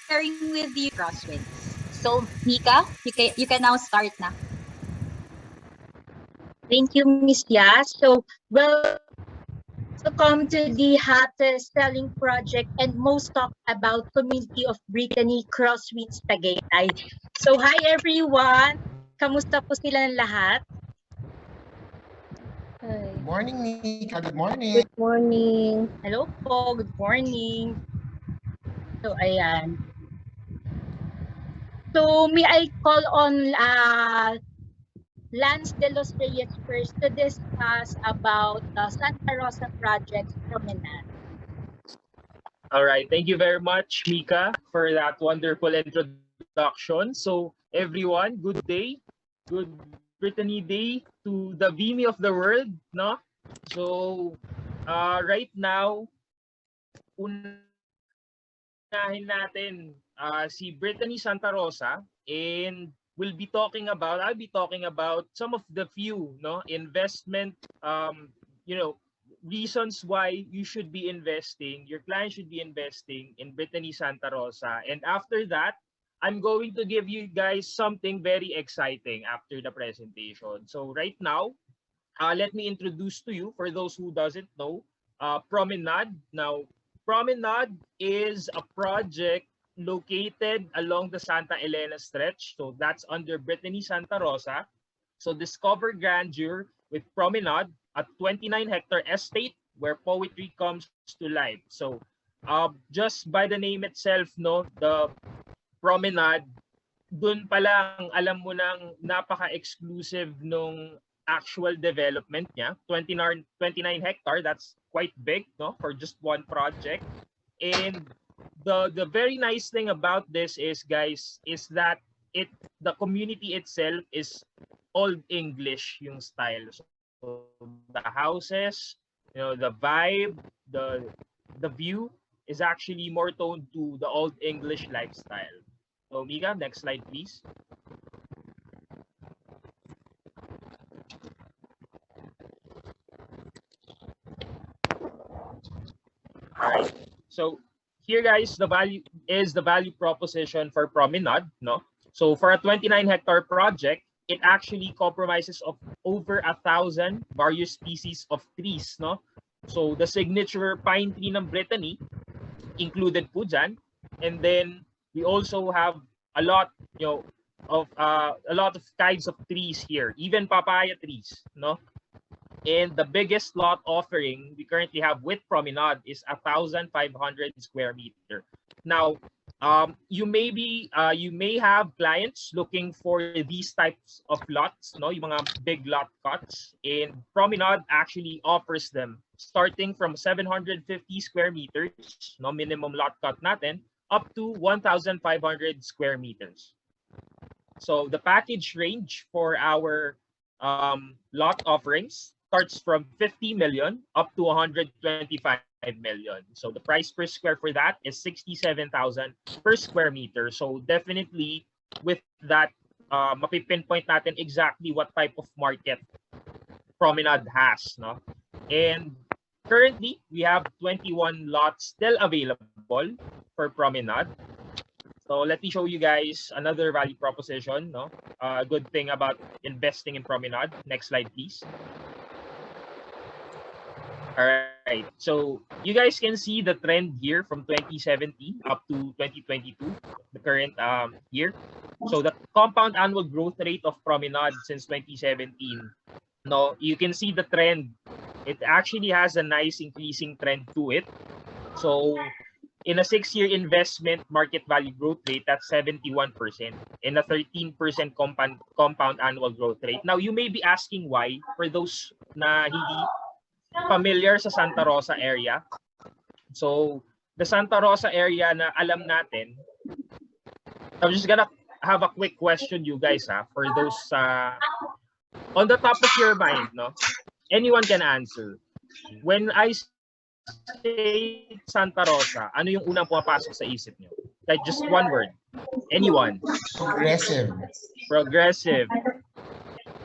sharing with you crosswinds. So, Mika, you can now start na. Thank you, Miss Ya. So, welcome to the hottest selling project and most talked about community of Brittany, Crosswinds, Tagaytay. So, hi everyone! Kamusta po silang lahat? Good morning, Mika. Good morning. Good morning. Hello po, good morning. So, ayan. So, may I call on Lance de los Reyes first to discuss about the Santa Rosa Project's Promenade. All right. Thank you very much, Mika, for that wonderful introduction. So, everyone, good day. Good Brittany Day to the Vimy of the world, no? So, right now, unahin natin si Brittany Santa Rosa, and I'll be talking about some of the few, no, investment, reasons why you should be investing, your client should be investing in Brittany Santa Rosa. And after that, I'm going to give you guys something very exciting after the presentation. So right now, let me introduce to you, for those who doesn't know, Promenade. Now, Promenade is a project located along the Santa Elena stretch. So that's under Brittany Santa Rosa. So discover grandeur with Promenade, a 29-hectare estate where poetry comes to life. So just by the name itself, no, the Promenade, dun pa lang alam mo nang napaka-exclusive nung actual development niya. 29 hectare, that's quite big, no, for just one project. And the very nice thing about this is, guys, is that the community itself is Old English yung style. So the houses, the vibe, the view is actually more toned to the Old English lifestyle. So Mika, next slide, please. All right. So here, guys, the value proposition for Promenade, no? So for a 29-hectare project, it actually compromises of over 1,000 various species of trees, no? So the signature pine tree ng Brittany included po dyan. And then we also have a lot, of kinds of trees here, even papaya trees, no? And the biggest lot offering we currently have with Promenade is 1,500 square meter. Now, you may have clients looking for these types of lots, no, yung mga big lot cuts, and Promenade actually offers them starting from 750 square meters, no, minimum lot cut natin, up to 1,500 square meters. So the package range for our lot offerings starts from 50 million up to 125 million. So the price per square for that is 67,000 per square meter. So definitely with that, mapipinpoint natin exactly what type of market Promenade has, no? And currently we have 21 lots still available for Promenade. So let me show you guys another value proposition, no? Good thing about investing in Promenade. Next slide, please. All right, so you guys can see the trend here from 2017 up to 2022, the current year. So the compound annual growth rate of Promenade since 2017, no, you can see the trend. It actually has a nice increasing trend to it. So in a 6-year investment market value growth rate, that's 71%, and a 13% compound annual growth rate. Now, you may be asking why, for those na hindi familiar sa Santa Rosa area. So, the Santa Rosa area na alam natin, I'm just gonna have a quick question, you guys, for those on the top of your mind, no? Anyone can answer. When I say Santa Rosa, ano yung unang pumapasok sa isip nyo? Like just one word. Anyone? Progressive. Progressive.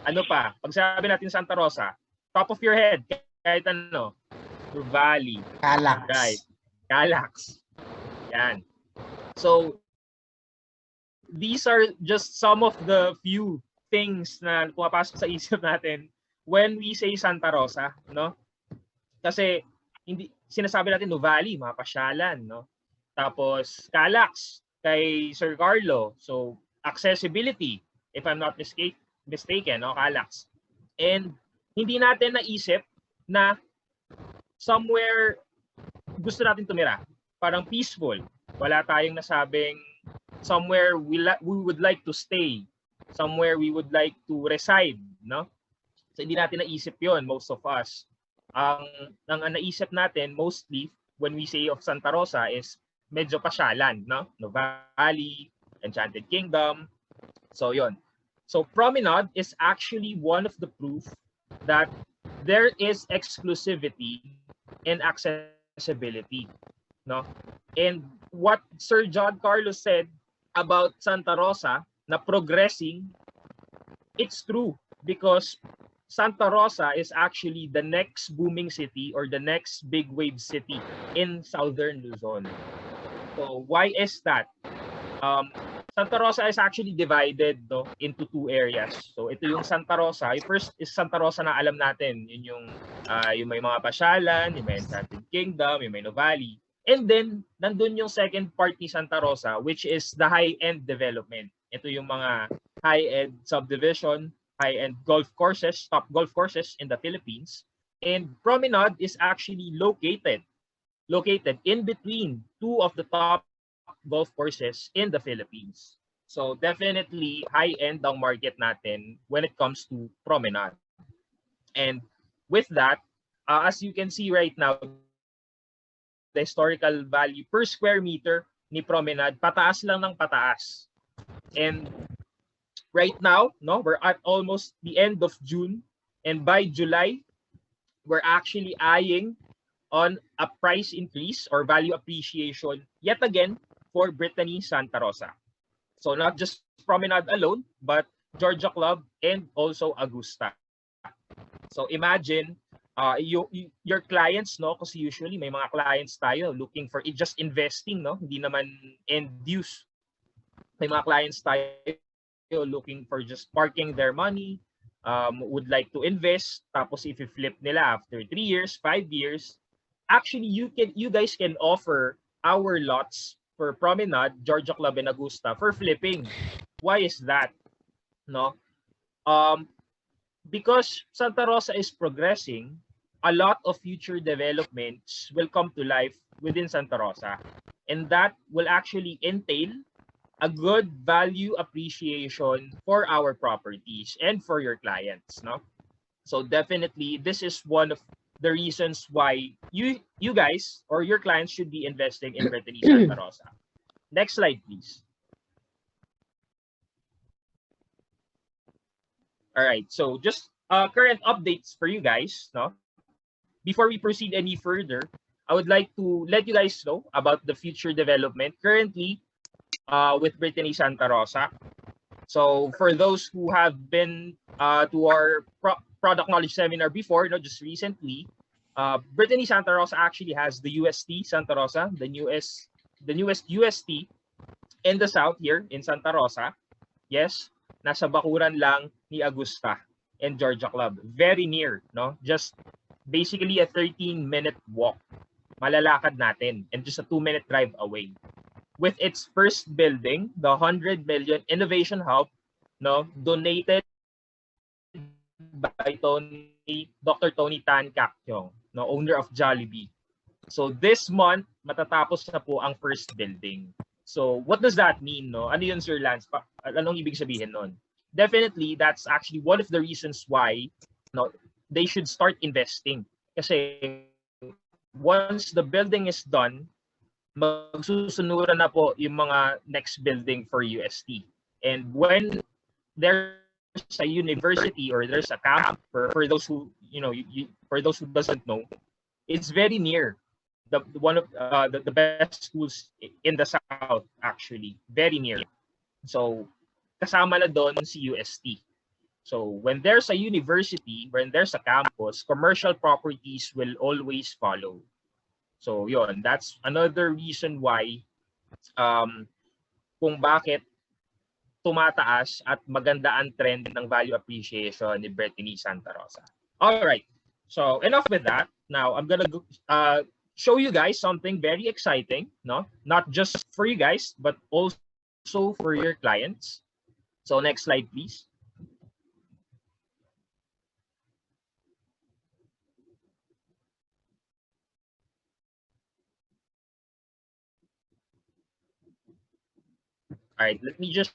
Ano pa? Pag sabi natin Santa Rosa, top of your head, kahit ano? Valley. Calax. Right. Calax. Yan. So, these are just some of the few things na pumapasok sa isip natin when we say Santa Rosa, no? Kasi hindi sinasabi natin Nuvali, mga pasyalan, no? Tapos Calax kay Sir Carlo. So accessibility, if I'm not mistaken, no, Calax. And hindi natin naisip na somewhere gusto natin tumira. Parang peaceful. Wala tayong nasabing somewhere we would like to stay. Somewhere we would like to reside, no? So hindi natin naisip 'yon, most of us. Ang naisip natin mostly when we say of Santa Rosa is medyo pasyalan, no? Nuvali, Enchanted Kingdom. So 'yon. So Promenade is actually one of the proof that there is exclusivity and accessibility, no? And what Sir John Carlos said about Santa Rosa na progressing, it's true because Santa Rosa is actually the next booming city or the next big wave city in southern Luzon. So why is that? Santa Rosa is actually divided, no, into two areas. So ito yung Santa Rosa. Yung first is Santa Rosa na alam natin. Yun yung may mga pasyalan, yung may Enchanted Kingdom, yung may Nuvali. And then, nandun yung second part ni Santa Rosa, which is the high-end development. Ito yung mga high-end subdivision, high-end golf courses, top golf courses in the Philippines. And Promenade is actually located in between two of the top golf courses in the Philippines. So definitely high-end ang market natin when it comes to Promenade. And with that, as you can see right now, the historical value per square meter ni Promenade, pataas lang ng pataas. And right now, no, we're at almost the end of June, and by July, we're actually eyeing on a price increase or value appreciation yet again for Brittany Santa Rosa. So not just Promenade alone, but Georgia Club and also Augusta. So imagine your clients, no, kasi usually may mga clients tayo looking for just investing, no, hindi naman end use. May mga clients tayo looking for just parking their money, would like to invest, tapos if you flip nila after 3 years, 5 years, actually you guys can offer our lots for Promenade, Georgia Club, and Augusta for flipping. Why is that? No? Because Santa Rosa is progressing, a lot of future developments will come to life within Santa Rosa. And that will actually entail a good value appreciation for our properties and for your clients, no? So definitely this is one of the reasons why you guys or your clients should be investing in Brittany Santa Rosa. Next slide, please. All right, so just current updates for you guys, no? Before we proceed any further, I would like to let you guys know about the future development currently with Brittany Santa Rosa. So for those who have been to our product knowledge seminar before, just recently, Brittany Santa Rosa actually has the UST Santa Rosa, the newest UST in the south here in Santa Rosa. Yes, nasa bakuran lang ni Augusta and Georgia Club. Very near, no? Just basically a 13-minute walk. Malalakad natin and just a 2-minute drive away. With its first building, the 100 million innovation hub, no, donated by Dr. Tony Tan Caktiong, no, owner of Jollibee. So this month, matatapos na po ang first building. So what does that mean, no? Ano yun, Sir Lance? Anong ibig sabihin nun? Definitely, that's actually one of the reasons why, no, they should start investing. Kasi once the building is done, magsusunuran na po yung mga next building for UST. And when there's a university or there's a camp for those who, for those who doesn't know, it's very near one of the best schools in the south, actually. Very near. So kasama na doon si UST. So when there's a university, when there's a campus, commercial properties will always follow. So yon, that's another reason why kung bakit tumataas at maganda ang trend ng value appreciation ni Brittany Santa Rosa. All right. So enough with that. Now I'm gonna show you guys something very exciting, no? Not just for you guys, but also for your clients. So next slide, please. All right, let me just.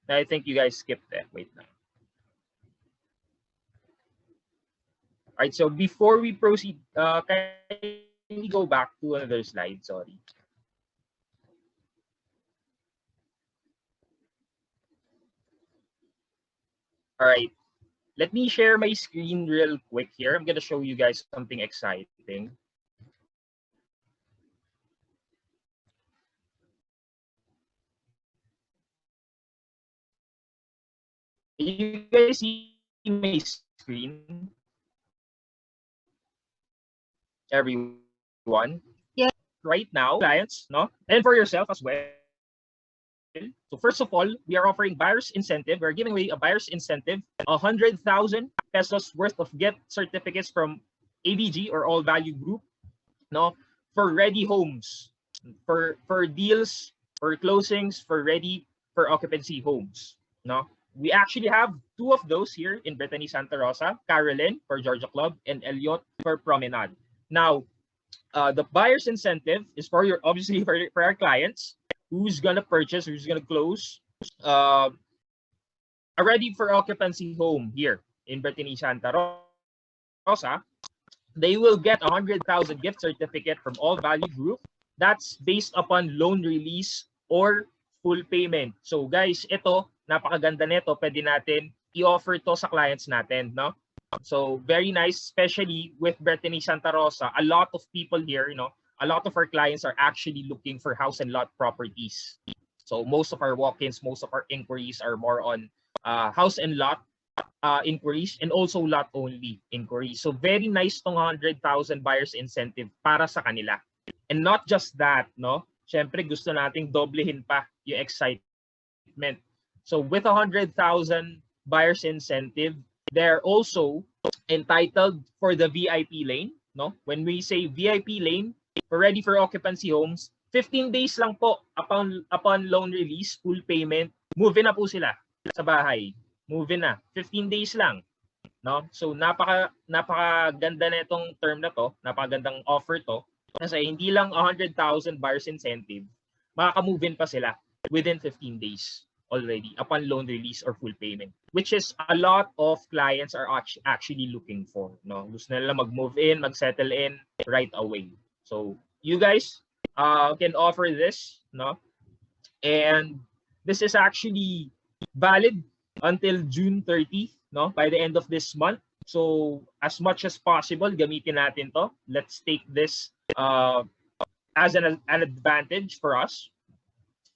I think you guys skipped that. Wait now. All right, so before we proceed, can we go back to another slide? Sorry. All right, let me share my screen real quick here. I'm going to show you guys something exciting. You guys see my screen? Everyone? Yeah. Right now, clients, no? And for yourself as well. So first of all, we are offering buyer's incentive. We're giving away a buyer's incentive, 100,000 pesos worth of gift certificates from AVG or All Value Group, no? For ready homes, for deals, for closings, for ready for occupancy homes, no? We actually have two of those here in Brittany Santa Rosa, Carolyn for Georgia Club and Elliot for Promenade. Now, the buyer's incentive is for your, obviously for our clients who's gonna purchase, who's gonna close a ready for occupancy home here in Brittany Santa Rosa. They will get 100,000 gift certificate from All Value Group. That's based upon loan release or full payment. So guys, ito, napakaganda nito. Pwede natin i-offer to sa clients natin, no? So very nice, especially with Brittany Santa Rosa. A lot of people here, you know, a lot of our clients are actually looking for house and lot properties. So most of our walk-ins, most of our inquiries are more on house and lot inquiries and also lot only inquiries. So very nice tong 100,000 buyers incentive para sa kanila. And not just that, no? Syempre gusto nating doblehin pa yung excitement. So with 100,000 buyers incentive, they're also entitled for the VIP lane, no? When we say VIP lane, for ready for occupancy homes, 15 days lang po upon loan release, full payment, move in na po sila sa bahay. Move in na. 15 days lang, no? So napakaganda na itong term na to, napakagandang offer to kasi hindi lang 100,000 buyers incentive, makaka-move in pa sila within 15 days already upon loan release or full payment, which is a lot of clients are actually looking for, no? Gusto nila mag-move in, mag-settle in right away. So you guys can offer this, no? And this is actually valid until June 30, no? By the end of this month. So as much as possible, gamitin natin to. Let's take this as an advantage for us.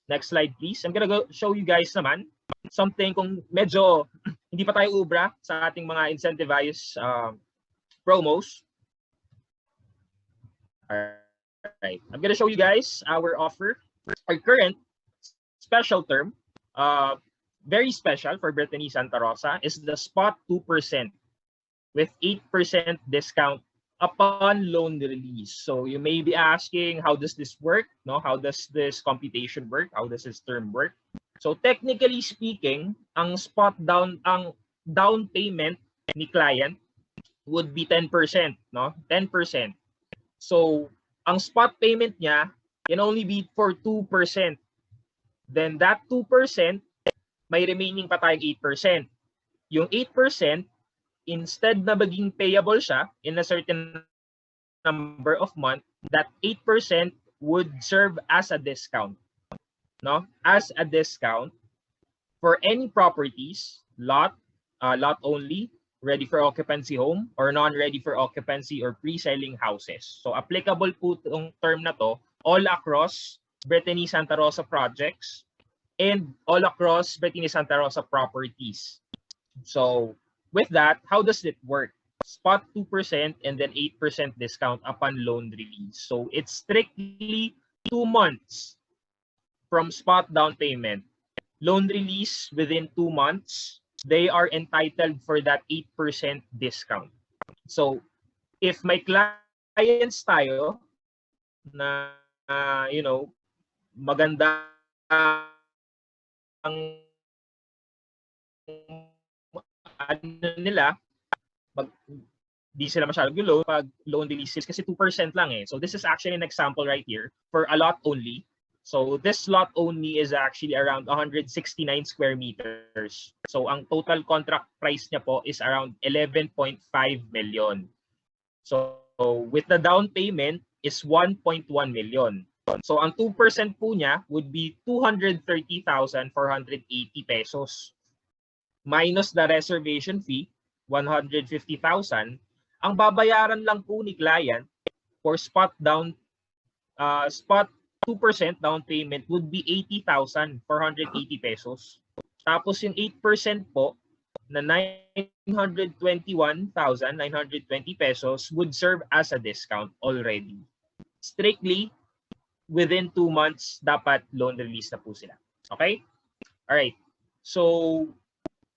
Next slide, please. I'm gonna go show you guys naman something kung medyo hindi pa tayo ubra sa ating mga incentivized promos. Alright. I'm gonna show you guys our offer. Our current special term, very special for Brittany Santa Rosa, is the spot 2% with 8% discount upon loan release. So you may be asking, how does this work? No, how does this computation work? How does this term work? So technically speaking, ang down payment ni client would be 10%, no? 10%. So ang spot payment niya can only be for 2%. Then that 2%, may remaining pa tayong 8%. Yung 8%, instead na maging payable siya in a certain number of months, that 8% would serve as a discount, no? As a discount for any properties, lot only, ready for occupancy home, or non-ready for occupancy or pre-selling houses. So applicable po itong term na to all across Brittany Santa Rosa projects and all across Brittany Santa Rosa properties. So with that, how does it work? Spot 2% and then 8% discount upon loan release. So it's strictly 2 months. from spot down payment. Loan release within 2 months, they are entitled for that 8% discount. So, if may clients tayo na, magandang ano nila, di sila masyadong loan pag loan releases kasi 2% lang eh. So this is actually an example right here for a lot only. So this lot only is actually around 169 square meters. So ang total contract price niya po is around 11.5 million. So with the down payment is 1.1 million. So ang 2% po niya would be 230,480 pesos. Minus the reservation fee, 150,000. Ang babayaran lang po ni client for spot 2% down payment would be 80,480 pesos. Tapos yung 8% po na 921,920 pesos would serve as a discount already. Strictly within 2 months dapat loan release na po sila. Okay? All right. So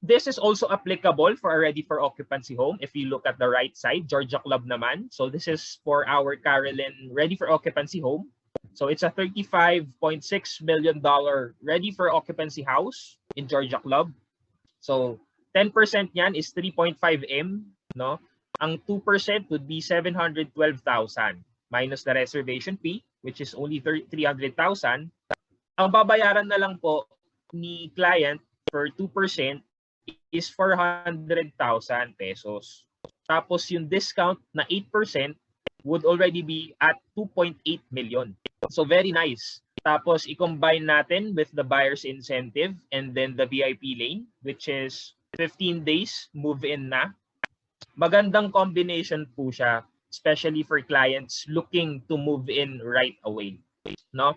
this is also applicable for a ready for occupancy home. If you look at the right side, Georgia Club naman. So this is for our Carolyn ready for occupancy home. So it's a $35.6 million ready for occupancy house in Georgia Club. So 10% niyan is 3.5 M, no? Ang 2% would be 712,000 minus the reservation fee, which is only 300,000. Ang babayaran na lang po ni client for 2% is 400,000 pesos. Tapos yung discount na 8% would already be at 2.8 million. So very nice. Tapos i-combine natin with the buyer's incentive and then the VIP lane, which is 15 days move-in na. Magandang combination po siya, especially for clients looking to move in right away. No?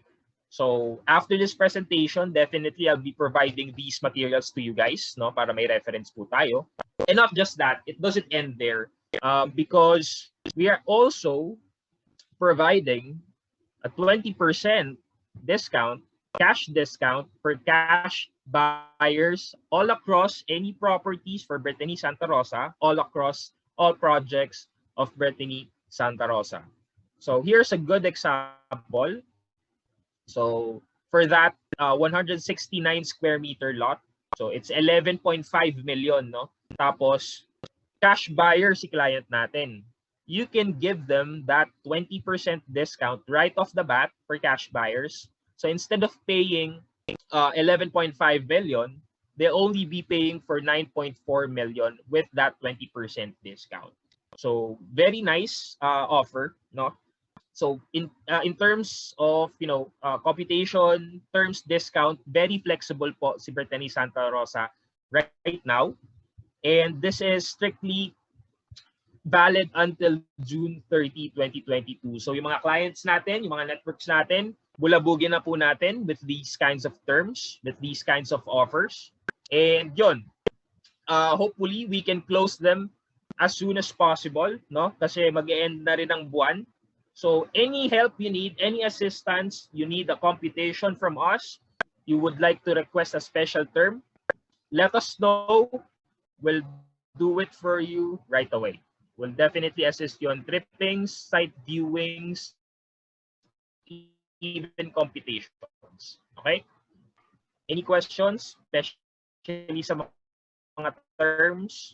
So after this presentation, definitely I'll be providing these materials to you guys, no, para may reference po tayo. And not just that, it doesn't end there, because we are also providing a 20% discount, cash discount for cash buyers all across any properties for Brittany Santa Rosa, all across all projects of Brittany Santa Rosa. So here's a good example. So for that 169 square meter lot, so it's 11.5 million, no? Tapos cash buyer si client natin. You can give them that 20% discount right off the bat for cash buyers. So instead of paying 11.5 million, they'll only be paying for 9.4 million with that 20% discount. So very nice offer, no? So in terms of computation, terms, discount, very flexible po si Brittany Santa Rosa right now. And this is strictly valid until June 30, 2022. So yung mga clients natin, yung mga networks natin, bulabugin na po natin with these kinds of terms, with these kinds of offers. And yun, hopefully we can close them as soon as possible, no? Kasi mag-e-end na rin ang buwan. So any help you need, any assistance, you need a computation from us, you would like to request a special term, let us know. We'll do it for you right away. We'll definitely assist you on trippings, site viewings, even computations. Okay? Any questions, especially sa mga terms?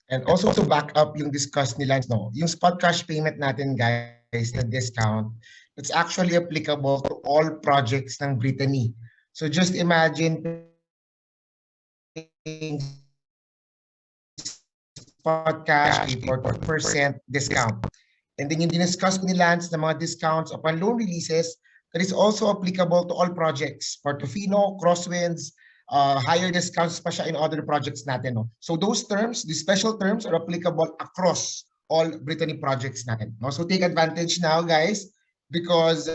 And also to back up yung discuss nila, no, yung spot cash payment natin, guys, na discount, it's actually applicable to all projects ng Brittany. So just imagine paying spot cash for 2% discount. And then yung diniscuss ni Lance na mga discounts upon loan releases, that is also applicable to all projects. Portofino, Crosswinds, higher discounts pa siya in other projects natin. No? So those terms, the special terms are applicable across all Brittany projects natin. No? So take advantage now, guys, because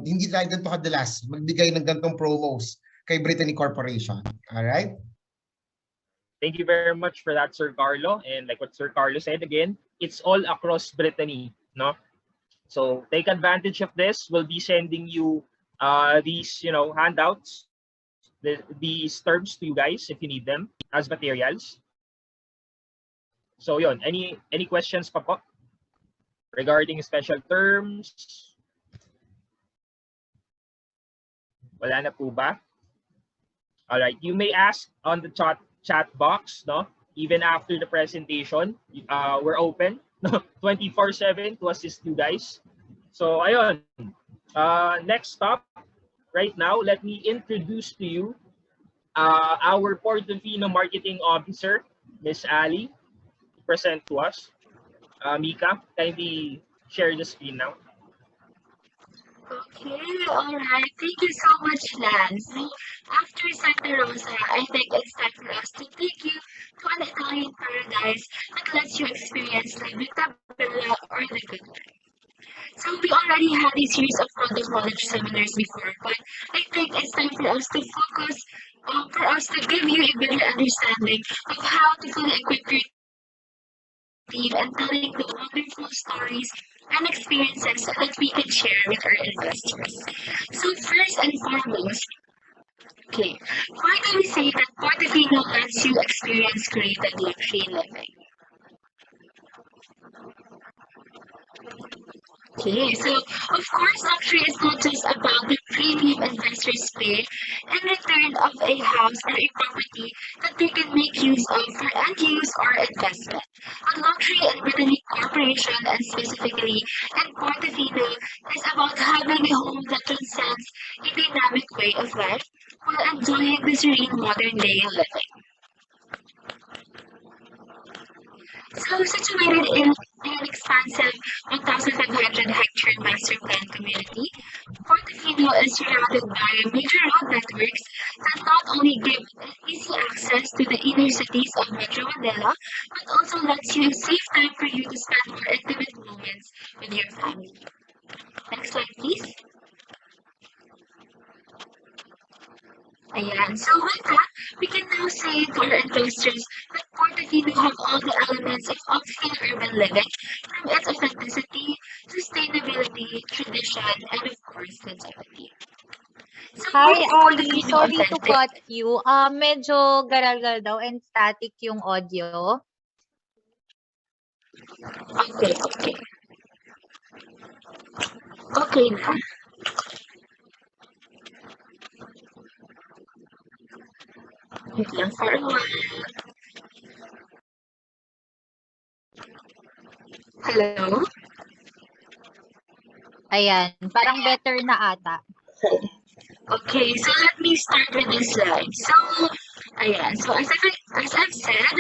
hindi tayo ganito kadalas magbigay ng ganitong promos kay Brittany Corporation. All right? Thank you very much for that, Sir Carlo. And like what Sir Carlo said again, it's all across Brittany, no? So take advantage of this. We'll be sending you these handouts, these terms to you guys if you need them as materials. So yon, any questions pa po regarding special terms? Wala na po ba? All right, you may ask on the chat box, no? Even after the presentation, we're open 24/7 to assist you guys. So ayun, next stop right now, let me introduce to you our Portofino marketing officer, Miss Ali, present to us. Mika, kindly share the screen now. Okay, all right. Thank you so much, Lance. So, after Santa Rosa, I think it's time for us to take you to an Italian paradise that lets you experience the Vita Bella or the good life. So, we already had a series of Rondo College seminars before, but I think it's time for us to focus, for us to give you a better understanding of how to fully equip your team and telling the wonderful stories and experiences that we can share with our investors. So first and foremost, okay, why do we say that Portofino lets you experience creative luxury living? Okay, so of course, luxury is not just about the premium investors pay in return of a house or a property that they can make use of for end use or investment. A luxury in Brittany Corporation and specifically in Portofino is about having a home that transcends a dynamic way of life while enjoying the serene modern day living. So situated in an expansive 1,500 hectare master plan community, Portofino is surrounded by major road networks that not only give easy access to the inner cities of Metro Manila, but also lets you save time for you to spend more intimate moments with your family. Next slide, please. Ayan. So with that, we can now say to our investors that Portofino have all the elements of upscale urban living, from its authenticity, sustainability, tradition, and of course, longevity. So Hi, why is Ali. Portofino Sorry to authentic? cut you. Medyo garalgal daw and static yung audio. Okay, okay. Okay na. Wait lang for a while. Hello? Ayan, parang better na ata. Okay, so let me start with this slide. So, ayan. So, as I've said,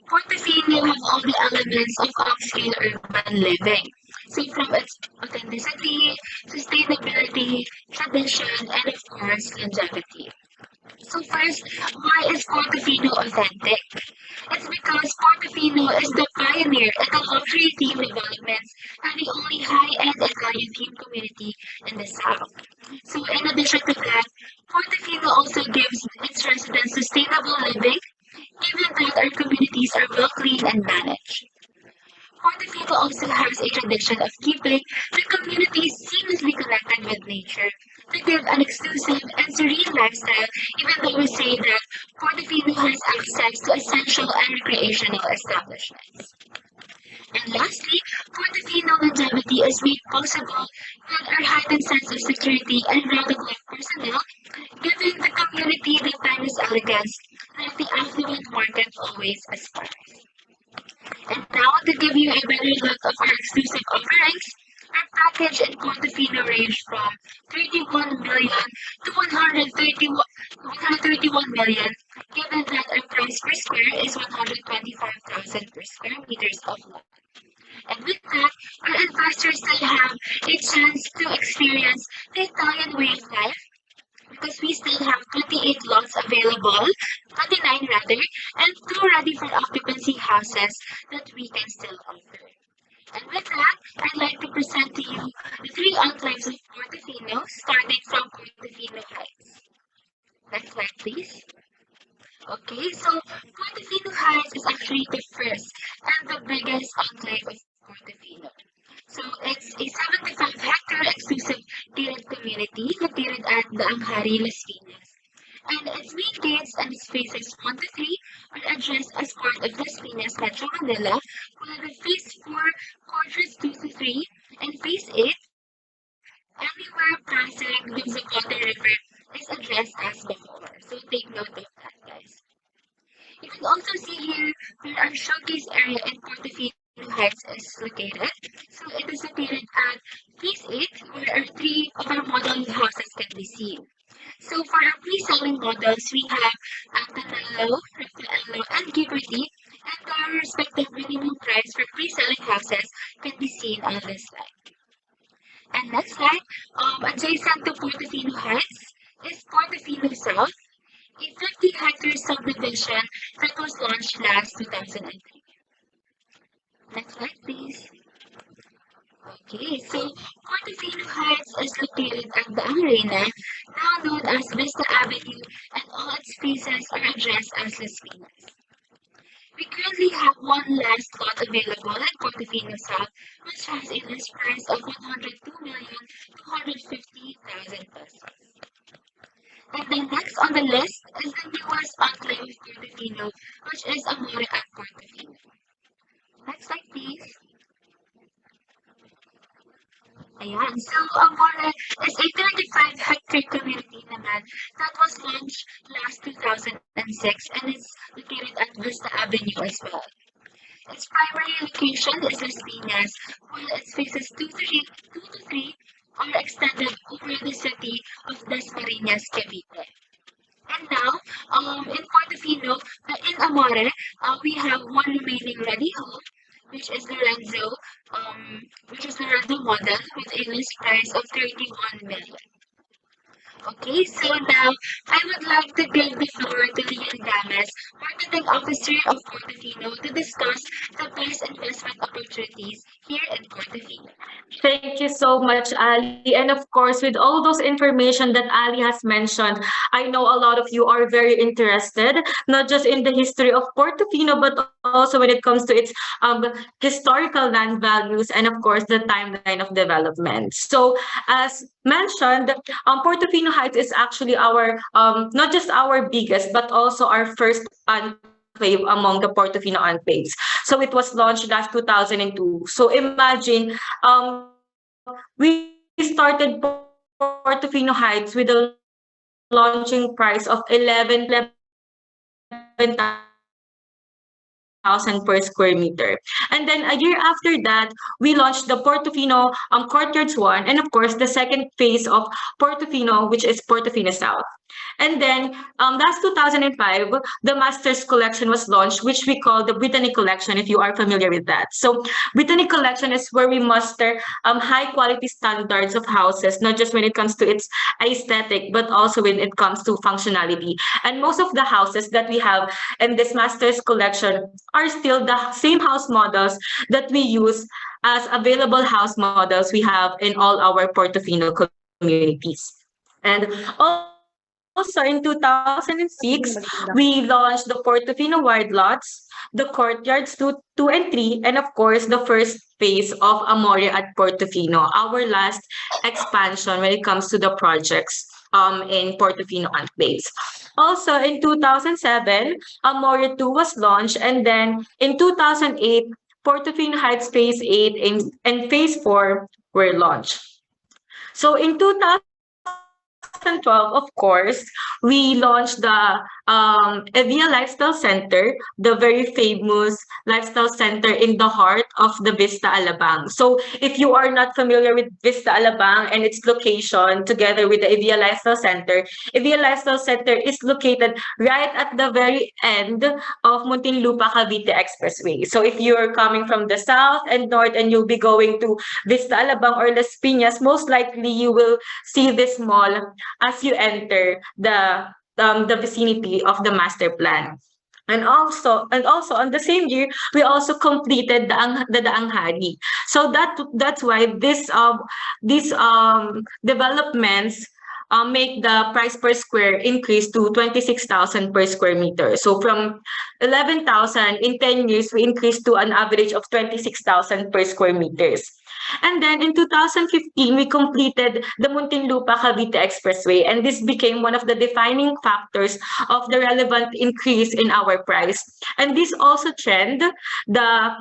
Portofino have all the elements of upscale urban living. So, from its authenticity, sustainability, tradition, and of course, longevity. So first, why is Portofino authentic? It's because Portofino is the pioneer in the luxury theme developments and the only high-end Italian theme community in the South. So in addition to that, Portofino also gives its residents sustainable living, given that our communities are well cleaned and managed. Portofino also has a tradition of keeping the community seamlessly connected with nature to give an exclusive and serene lifestyle, even though we say that Portofino has access to essential and recreational establishments. And lastly, Portofino longevity is made possible with our heightened sense of security and round of life personnel, giving the community the timeless elegance that the affluent market always aspires. And now to give you a better look of our exclusive offerings, our package in Portofino range from 31 million to 131 million, given that our price per square is 125,000 per square meters of land. And with that, our investors still have a chance to experience the Italian way of life because we still have 28 lots available, 29 rather, and 2 ready for occupancy houses that we can still offer. And with that, I'd like to present to you the 3 enclaves of Portofino, starting from Portofino Heights. Next slide, please. Okay, so Portofino Heights is actually the first and the biggest enclave of Portofino. So it's a 75-hectare exclusive gated community community located at Daang, Las Piñas. And its main gates and its phases 1 to 3 are addressed as part of Las Piñas Metro Manila, while the phase 4, quarters 2 to 3, and phase 8, everywhere Pasig, the Zapote River, is addressed as before. So take note of that, guys. You can also see here where our showcase area in Portofino Heights is located. So it is located at phase 8, where our 3 of our model houses can be seen. So for our pre-selling models, we have Antonello, Rafaello, and Liberty, and their respective minimum price for pre-selling houses can be seen on this slide. And next slide, adjacent to Portofino Heights is Portofino South, a 50-hectare subdivision that was launched last 2003. Next slide, please. Okay, so Portofino Heights is located at the Arena, now known as Vista Avenue, and all its phases are addressed as Las Piñas. We currently have one last lot available at Portofino South, which has a list price of 102,250,000 pesos. And then next on the list is the newest enclave of Portofino, which is Amore at Portofino. Next slide, please. Ayan. So, Amore is a 35-hectare community naman that was launched last 2006 and it's located at Vista Avenue as well. Its primary location is Las Piñas, while its phases 2 to 3 are extended over the city of Dasmariñas, Cavite. And now, in Portofino, in Amore, we have one remaining ready home, which is Lorenzo model with a list price of 31 million. Okay, so now I would like to give the floor to Lian Gamas, Marketing Officer of Portofino, to discuss the best investment opportunities here in Portofino. Thank you so much, Ali. And of course, with all those information that Ali has mentioned, I know a lot of you are very interested, not just in the history of Portofino, but also when it comes to its historical land values and of course the timeline of development. So as mentioned, Portofino Heights is actually our, not just our biggest, but also our first enclave among the Portofino enclaves. So it was launched last 2002. So imagine, we started Portofino Heights with a launching price of 11,000 per square meter. And then a year after that, we launched the Portofino Courtyards 1, and of course, the second phase of Portofino, which is Portofino South. And then last 2005, the Masters Collection was launched, which we call the Brittany Collection, if you are familiar with that. So Brittany Collection is where we muster high quality standards of houses, not just when it comes to its aesthetic, but also when it comes to functionality. And most of the houses that we have in this Masters Collection are still the same house models that we use as available house models we have in all our Portofino communities. And also in 2006, we launched the Portofino wide lots, the courtyards 2 and 3, and of course the first phase of Amore at Portofino, our last expansion when it comes to the projects in Portofino enclaves. Also in 2007, Amore 2 was launched, and then in 2008, Portofino Heights Phase 8 and Phase 4 were launched. So in 2012, of course, we launched the Evia Lifestyle Center, the very famous lifestyle center in the heart of the Vista Alabang. So if you are not familiar with Vista Alabang and its location together with the Evia Lifestyle Center is located right at the very end of Muntinlupa Cavite Expressway. So if you're coming from the south and north and you'll be going to Vista Alabang or Las Piñas, most likely you will see this mall as you enter the vicinity of the master plan. And also on the same year, we also completed the Daang. So that's why these developments make the price per square increase to 26,000 per square meter. So from 11,000 in 10 years, we increased to an average of 26,000 per square meters. And then in 2015, we completed the Muntinlupa-Cavite Expressway, and this became one of the defining factors of the relevant increase in our price. And this also trend the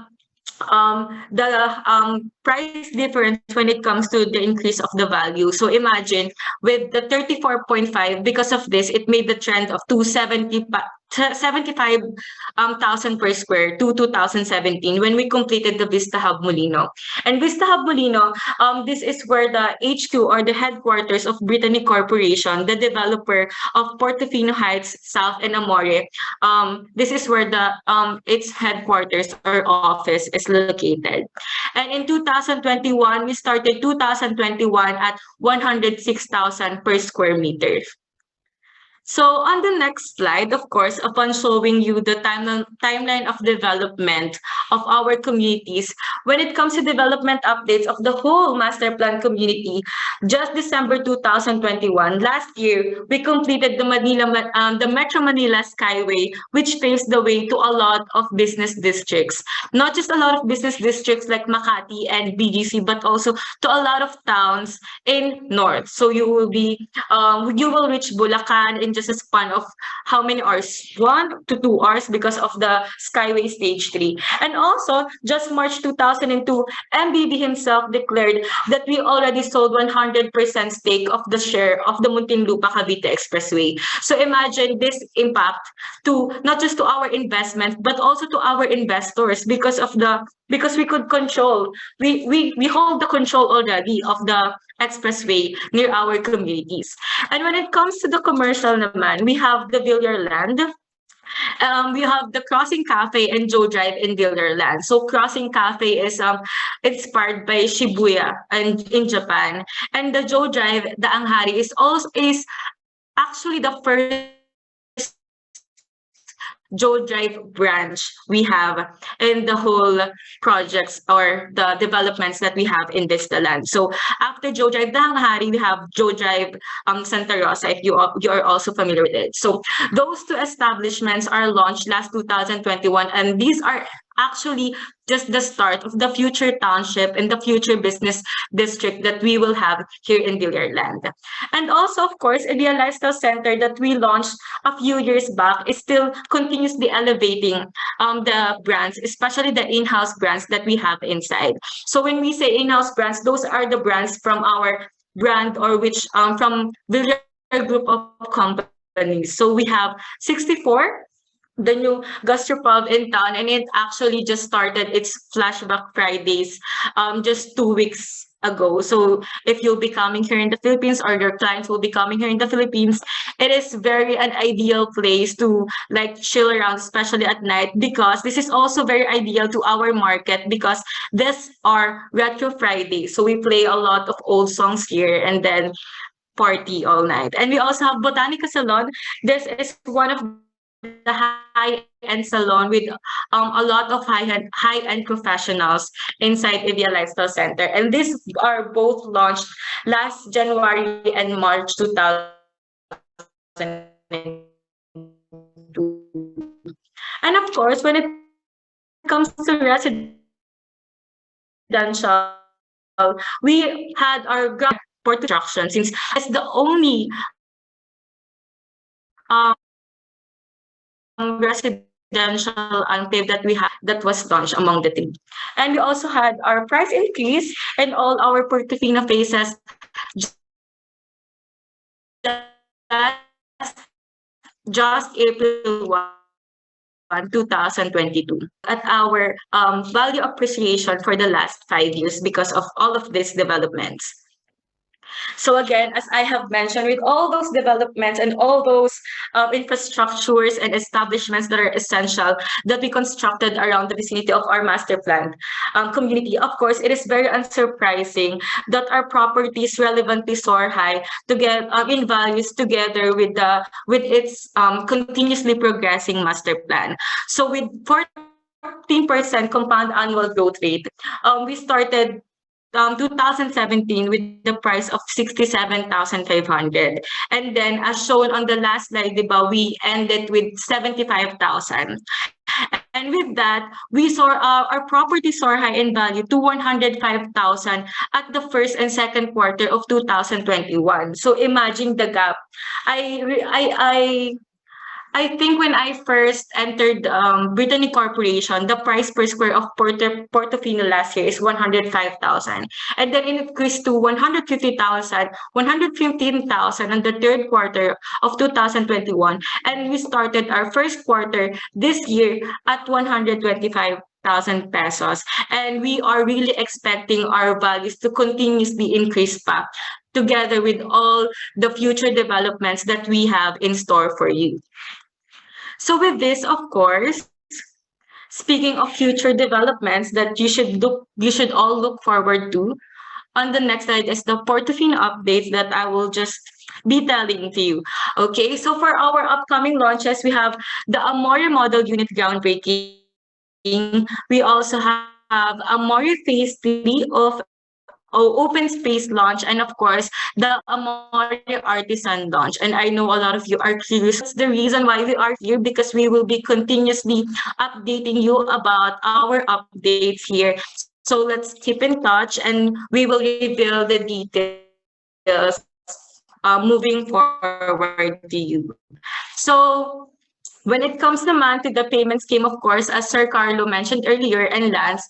price difference when it comes to the increase of the value. So imagine with the 34.5, because of this, it made the trend of 75,000 per square to 2017 when we completed the Vista Hub Molino. And Vista Hub Molino, this is where the HQ or the headquarters of Brittany Corporation, the developer of Portofino Heights, South and Amore, this is where the its headquarters or office is located. And in 2021, we started 2021 at 106,000 per square meter. So on the next slide, of course, upon showing you the timeline of development of our communities, when it comes to development updates of the whole master plan community, just December 2021, last year, we completed the Metro Manila Skyway, which paves the way to a lot of business districts. Not just a lot of business districts like Makati and BGC, but also to a lot of towns in North. So you will reach Bulacan in just a span of how many hours? 1 to 2 hours because of the Skyway Stage 3. And also, just March 2002, MBB himself declared that we already sold 100% stake of the share of the Muntinlupa-Cavite Expressway. So imagine this impact to not just to our investments, but also to our investors because we could control, we hold the control already of the expressway near our communities. And when it comes to the commercial naman, we have the Villarland. We have the Crossing Cafe and Joe Drive in Villarland. So Crossing Cafe is inspired by Shibuya and in Japan. And the Joe Drive, the Anghari, is actually the first Joe Drive branch we have in the whole projects or the developments that we have in Vistaland. So after Joe Drive Daang, we have Joe Drive Santa Rosa, if you are also familiar with it. So those two establishments are launched last 2021, and these are actually just the start of the future township and the future business district that we will have here in Villarland. And also, of course, Idea Lifestyle Center that we launched a few years back is still continuously elevating the brands, especially the in-house brands that we have inside. So when we say in-house brands, those are the brands from our brand or which from Villar group of companies. So we have 64, the new gastropub in town, and it actually just started its Flashback Fridays just 2 weeks ago. So if you'll be coming here in the Philippines or your clients will be coming here in the Philippines, it is very an ideal place to like chill around, especially at night, because this is also very ideal to our market because this are Retro Fridays. So we play a lot of old songs here and then party all night. And we also have Botanica Salon. This is one of the high-end salon with a lot of high-end professionals inside Idea Lifestyle Center. And these are both launched last January and March 2022. And of course, when it comes to residential, we had our port construction since it's the only residential enclave that we had that was launched among the three. And we also had our price increase in all our Portofino phases just April 1, 2022 at our value appreciation for the last 5 years because of all of these developments. So again, as I have mentioned, with all those developments and all those infrastructures and establishments that are essential that we constructed around the vicinity of our master plan community, of course, it is very unsurprising that our properties relevantly soar high to get in values together with its continuously progressing master plan. So with 14% compound annual growth rate, we started 2017 with the price of 67,500, and then as shown on the last slide, diba, we ended with 75,000. And with that, we saw our property soar high in value to 105,000 at the first and second quarter of 2021. So imagine the gap. I think when I first entered Brittany Corporation, the price per square of Portofino last year is 105,000. And then it increased to 150,000, 115,000 in the third quarter of 2021. And we started our first quarter this year at 125,000 pesos. And we are really expecting our values to continuously increase back together with all the future developments that we have in store for you. So with this, of course, speaking of future developments that you should all look forward to, on the next slide is the Portofino updates that I will just be telling to you. Okay, so for our upcoming launches, we have the Amore Model Unit groundbreaking. We also have Amore Phase 3 of open space launch, and of course the Amore Artisan launch. And I know a lot of you are curious. That's the reason why we are here, because we will be continuously updating you about our updates here. So let's keep in touch and we will reveal the details moving forward to you. So when it comes naman to the payment scheme, of course, as Sir Carlo mentioned earlier, and Lance,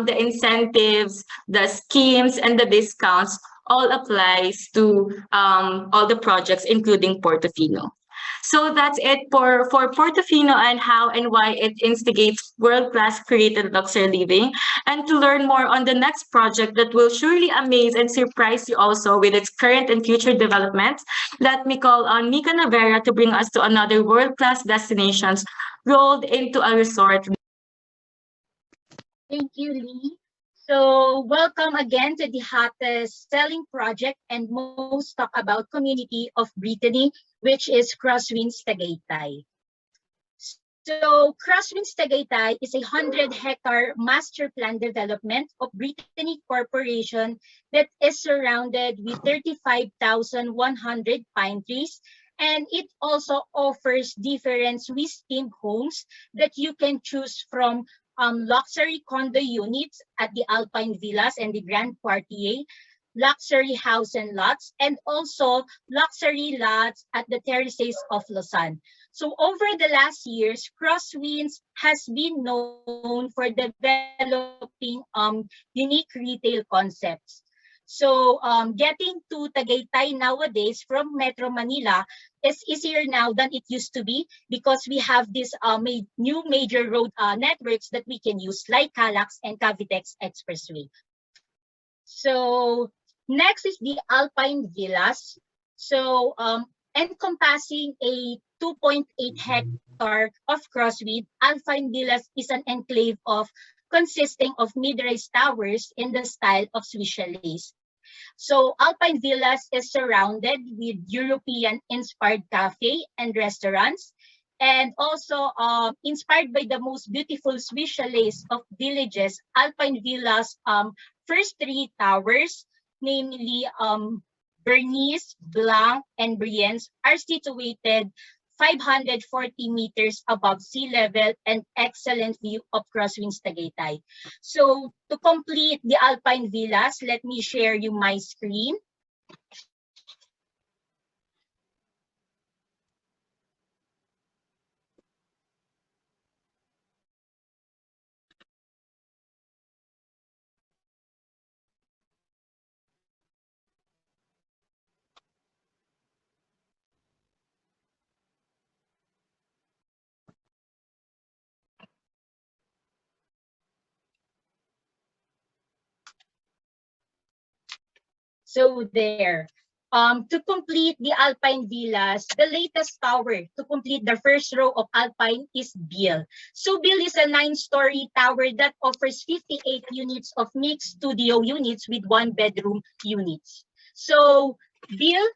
the incentives, the schemes, and the discounts all applies to all the projects, including Portofino. So that's it for Portofino and how and why it instigates world-class creative luxury living. And to learn more on the next project that will surely amaze and surprise you also with its current and future developments, let me call on Mika Navera to bring us to another world-class destinations rolled into a resort. Thank you, Lee. So welcome again to the hottest selling project and most talked about community of Brittany, which is Crosswinds Tagaytay. So Crosswinds Tagaytay is a 100-hectare master plan development of Brittany Corporation that is surrounded with 35,100 pine trees, and it also offers different Swiss-themed homes that you can choose from luxury condo units at the Alpine Villas and the Grand Quartier, luxury house and lots, and also luxury lots at the terraces of Lausanne. So over the last years, Crosswinds has been known for developing unique retail concepts. So getting to Tagaytay nowadays from Metro Manila is easier now than it used to be, because we have these new major road networks that we can use, like Calax and Cavitex Expressway. So next is the Alpine Villas. So encompassing a 2.8 hectare of Crosswind, Alpine Villas is an enclave consisting of mid-rise towers in the style of Swiss chalets. So Alpine Villas is surrounded with European-inspired cafe and restaurants, and also inspired by the most beautiful Swiss chalets of villages. Alpine Villas' first three towers, namely Bernice, Blanc, and Brienne's, are situated 540 meters above sea level and excellent view of Crosswinds Tagaytay. So to complete the Alpine Villas, let me share you my screen. So there. To complete the Alpine Villas, the latest tower to complete the first row of Alpine is Bill. So Bill is a 9-story tower that offers 58 units of mixed studio units with 1-bedroom units. So Bill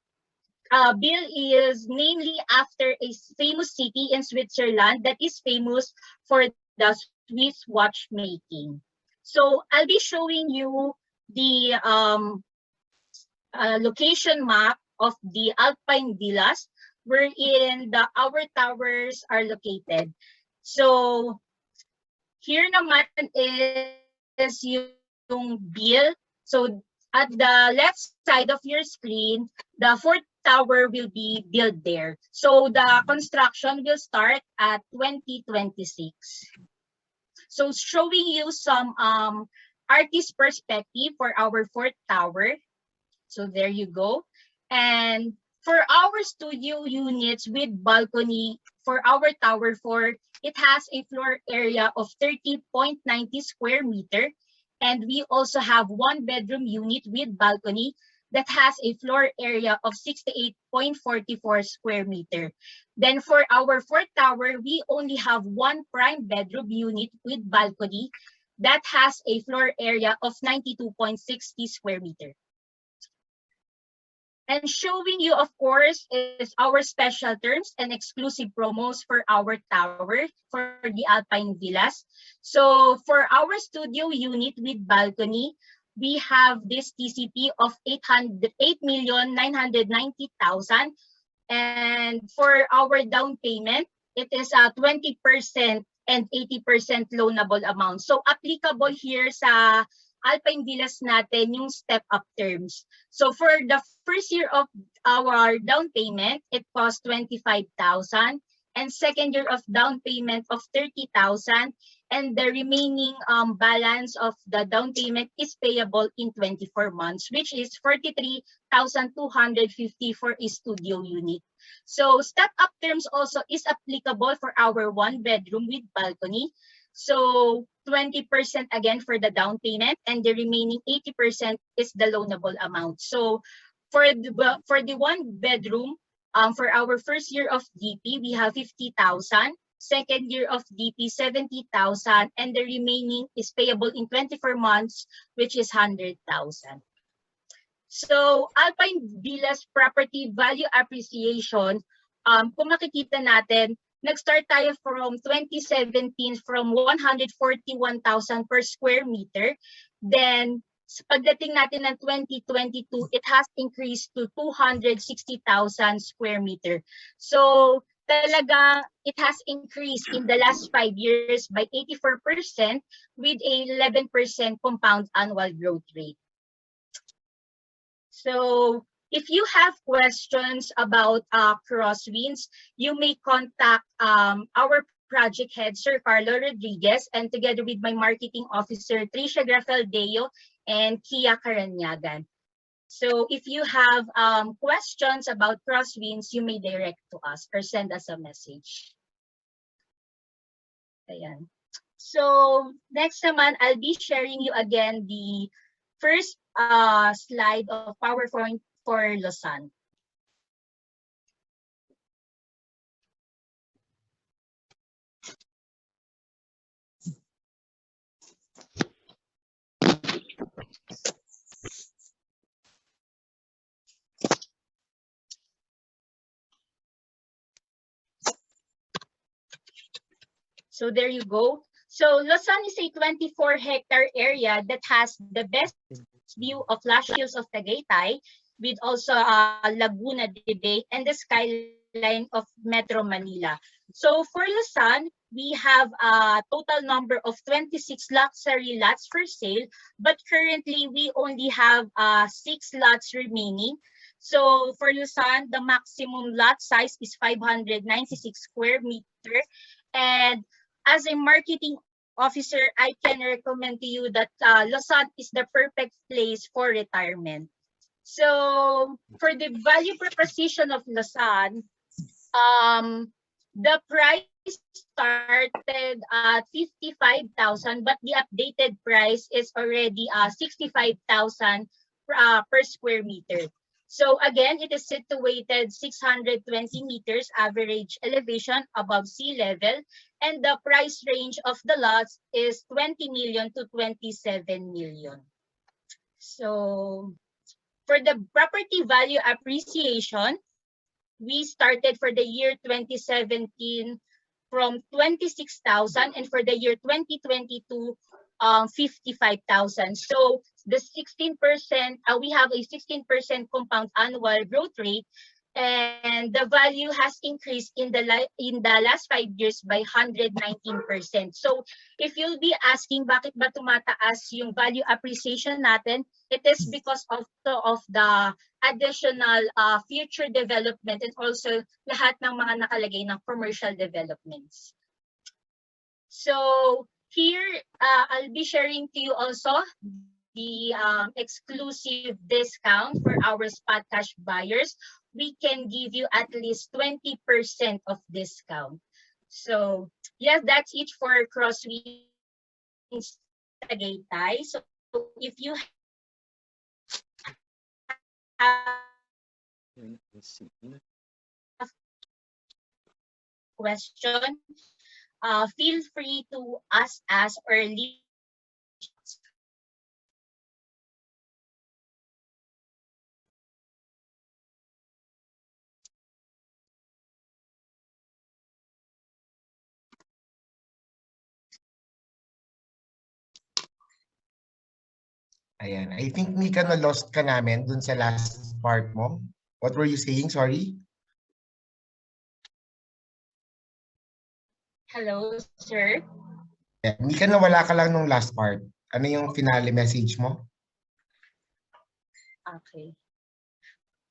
is namely after a famous city in Switzerland that is famous for the Swiss watchmaking. So I'll be showing you the location map of the Alpine Villas, wherein our towers are located. So Here naman is yung bill. So at the left side of your screen, the fourth tower will be built there. So the construction will start at 2026. So showing you some artist perspective for our fourth tower. So there you go. And for our studio units with balcony, for our tower 4, it has a floor area of 30.90 square meter. And we also have one bedroom unit with balcony that has a floor area of 68.44 square meter. Then for our fourth tower, we only have one prime bedroom unit with balcony that has a floor area of 92.60 square meter. And showing you, of course, is our special terms and exclusive promos for our tower for the Alpine Villas. So for our studio unit with balcony, we have this TCP of 8,990,000. And for our down payment, it is a 20% and 80% loanable amount. So applicable here sa Alpine Villas natin yung step-up terms. So for the first year of our down payment, it costs 25,000, and second year of down payment of 30,000, and the remaining balance of the down payment is payable in 24 months, which is 43,250 for a studio unit. So step-up terms also is applicable for our one bedroom with balcony. So 20% again for the down payment, and the remaining 80% is the loanable amount. So for the one bedroom, for our first year of DP, we have 50,000. Second year of DP, 70,000, and the remaining is payable in 24 months, which is 100,000. So Alpine Villas property value appreciation, kung makikita natin, nag-start tayo from 2017 from 141,000 per square meter. Then pagdating natin ng 2022, it has increased to 260,000 square meter. So talaga, it has increased in the last 5 years by 84% with a 11% compound annual growth rate. So if you have questions about crosswinds, you may contact our project head, Sir Carlo Rodriguez, and together with my marketing officer, Tricia Grafaldeo and Kia Karanyagan. So if you have questions about crosswinds, you may direct to us or send us a message. Ayan. So next naman, I'll be sharing you again the first slide of PowerPoint for Lausanne. So there you go. So Lausanne is a 24-hectare area that has the best view of Flash Hills of Tagaytay, with also Laguna de Bay and the skyline of Metro Manila. So for Lausanne, we have a total number of 26 luxury lots for sale, but currently we only have 6 lots remaining. So for Lausanne, the maximum lot size is 596 square meter. And as a marketing officer, I can recommend to you that Lausanne is the perfect place for retirement. So for the value proposition of Lausanne, the price started at 55,000, but the updated price is already 65,000 per square meter. So again, it is situated 620 meters average elevation above sea level, and the price range of the lots is 20 million to 27 million. So for the property value appreciation, we started for the year 2017 from 26,000, and for the year 2022, 55,000. So the 16%, we have a 16% compound annual growth rate, And the value has increased in the last 5 years by 119%. So if you'll be asking bakit ba tumataas yung value appreciation natin, it is because of the additional future development and also lahat ng mga nakalagay ng commercial developments. So here I'll be sharing to you also the exclusive discount for our spot cash buyers. We can give you at least 20% of discount. So yes, that's it for Crosswinds Tagaytay. So if you have question, feel free to ask us or leave. Ayan. I think, Mika, na-lost ka namin dun sa last part mo. What were you saying? Sorry? Hello, sir. Yeah. Mika, nawala ka lang nung last part. Ano yung finale message mo? Okay.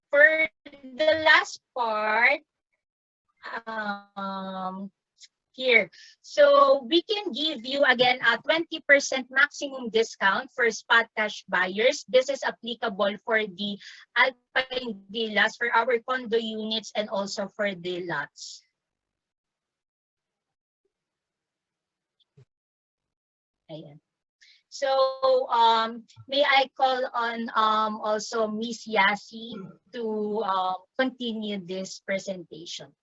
For the last part, here. So we can give you again a 20% maximum discount for spot cash buyers. This is applicable for the Alpine Villas, for our condo units, and also for the lots. Ayan. So may I call on also Miss Yasi to continue this presentation.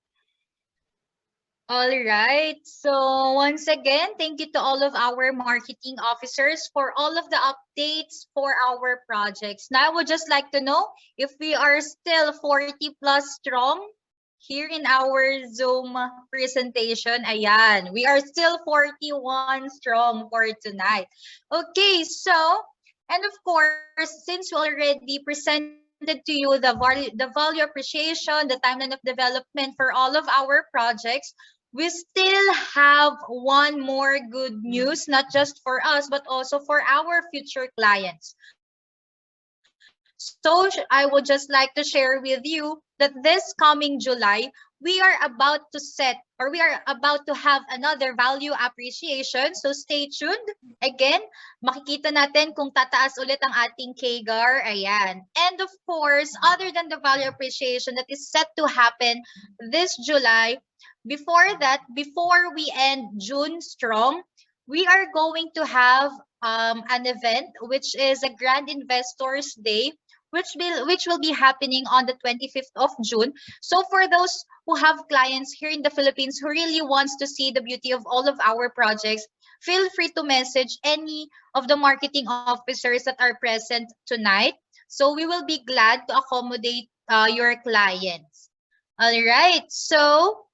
All right. So once again, thank you to all of our marketing officers for all of the updates for our projects. Now I would just like to know if we are still 40 plus strong here in our Zoom presentation. Ayan, we are still 41 strong for tonight. Okay, so, and of course, since we already presented to you the value appreciation, the timeline of development for all of our projects, we still have one more good news, not just for us, but also for our future clients. So I would just like to share with you that this coming July, we are about to have another value appreciation. So stay tuned. Again, makikita natin kung tataas ulit ang ating CAGR. Ayan. And of course, other than the value appreciation that is set to happen this July, before that, before we end June strong, we are going to have an event, which is a Grand Investors Day, which will be happening on the 25th of June. So for those who have clients here in the Philippines who really wants to see the beauty of all of our projects, feel free to message any of the marketing officers that are present tonight. So we will be glad to accommodate your clients. All right. So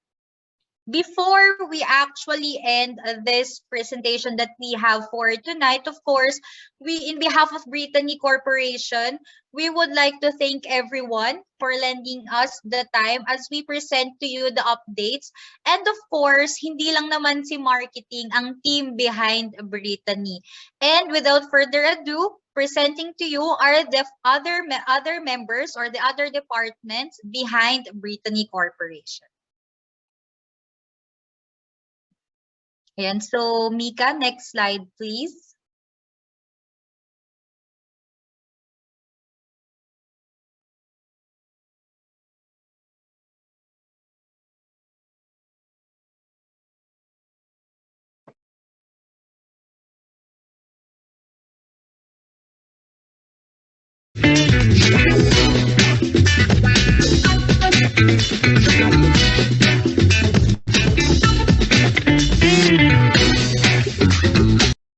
before we actually end this presentation that we have for tonight, of course, in behalf of Brittany Corporation, we would like to thank everyone for lending us the time as we present to you the updates. And of course, hindi lang naman si marketing ang team behind Brittany. And without further ado, presenting to you are the other members or the other departments behind Brittany Corporation. Ayan, so Mika, next slide, please.